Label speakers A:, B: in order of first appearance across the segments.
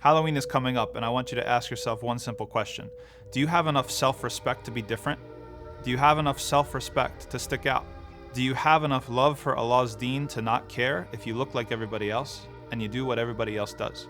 A: Halloween is coming up, and I want you to ask yourself one simple question. Do you have enough self-respect to be different? Do you have enough self-respect to stick out? Do you have enough love for Allah's deen to not care if you look like everybody else and you do what everybody else does?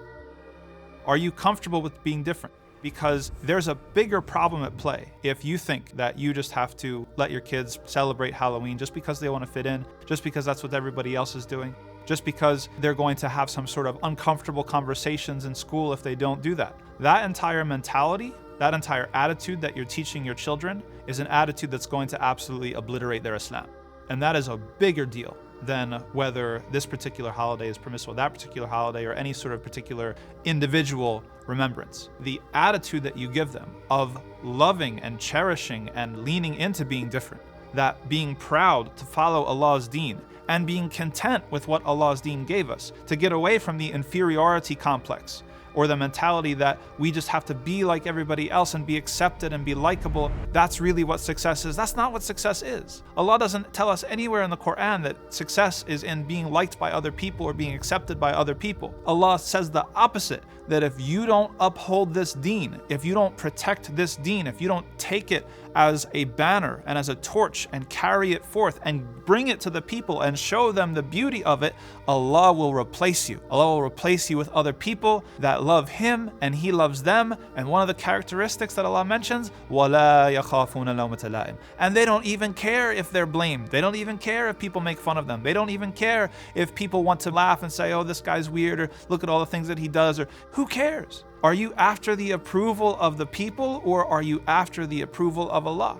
A: Are you comfortable with being different? Because there's a bigger problem at play if you think that you just have to let your kids celebrate Halloween just because they want to fit in, just because that's what everybody else is doing, just because they're going to have some sort of uncomfortable conversations in school if they don't do that. That entire mentality, that entire attitude that you're teaching your children is an attitude that's going to absolutely obliterate their Islam. And that is a bigger deal than whether this particular holiday is permissible, that particular holiday, or any sort of particular individual remembrance. The attitude that you give them of loving and cherishing and leaning into being different, that being proud to follow Allah's deen and being content with what Allah's deen gave us, to get away from the inferiority complex or the mentality that we just have to be like everybody else and be accepted and be likable. That's really what success is. That's not what success is. Allah doesn't tell us anywhere in the Quran that success is in being liked by other people or being accepted by other people. Allah says the opposite, that if you don't uphold this deen, if you don't protect this deen, if you don't take it as a banner and as a torch and carry it forth and bring it to the people and show them the beauty of it, Allah will replace you. Allah will replace you with other people that love Him and He loves them. And one of the characteristics that Allah mentions, وَلَا يَخَافُونَ لَوْمَةَ لَائِمٍ. And they don't even care if they're blamed. They don't even care if people make fun of them. They don't even care if people want to laugh and say, oh, this guy's weird, or look at all the things that he does, or who cares? Are you after the approval of the people, or are you after the approval of Allah?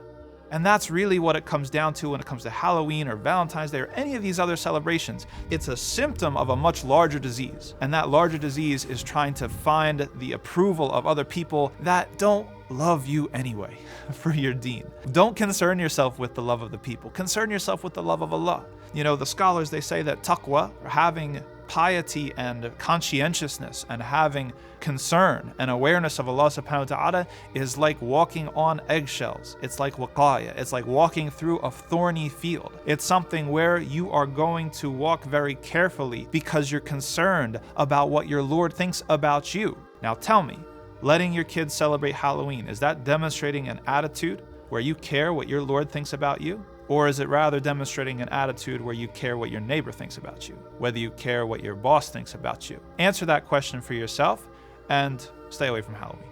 A: And that's really what it comes down to when it comes to Halloween or Valentine's Day or any of these other celebrations. It's a symptom of a much larger disease. And that larger disease is trying to find the approval of other people that don't love you anyway for your deen. Don't concern yourself with the love of the people. Concern yourself with the love of Allah. You know, the scholars, they say that taqwa, or having piety and conscientiousness and having concern and awareness of Allah subhanahu wa ta'ala is like walking on eggshells. It's like waqaya. It's like walking through a thorny field. It's something where you are going to walk very carefully because you're concerned about what your Lord thinks about you. Now tell me, letting your kids celebrate Halloween, is that demonstrating an attitude where you care what your Lord thinks about you? Or is it rather demonstrating an attitude where you care what your neighbor thinks about you, whether you care what your boss thinks about you? Answer that question for yourself and stay away from Halloween.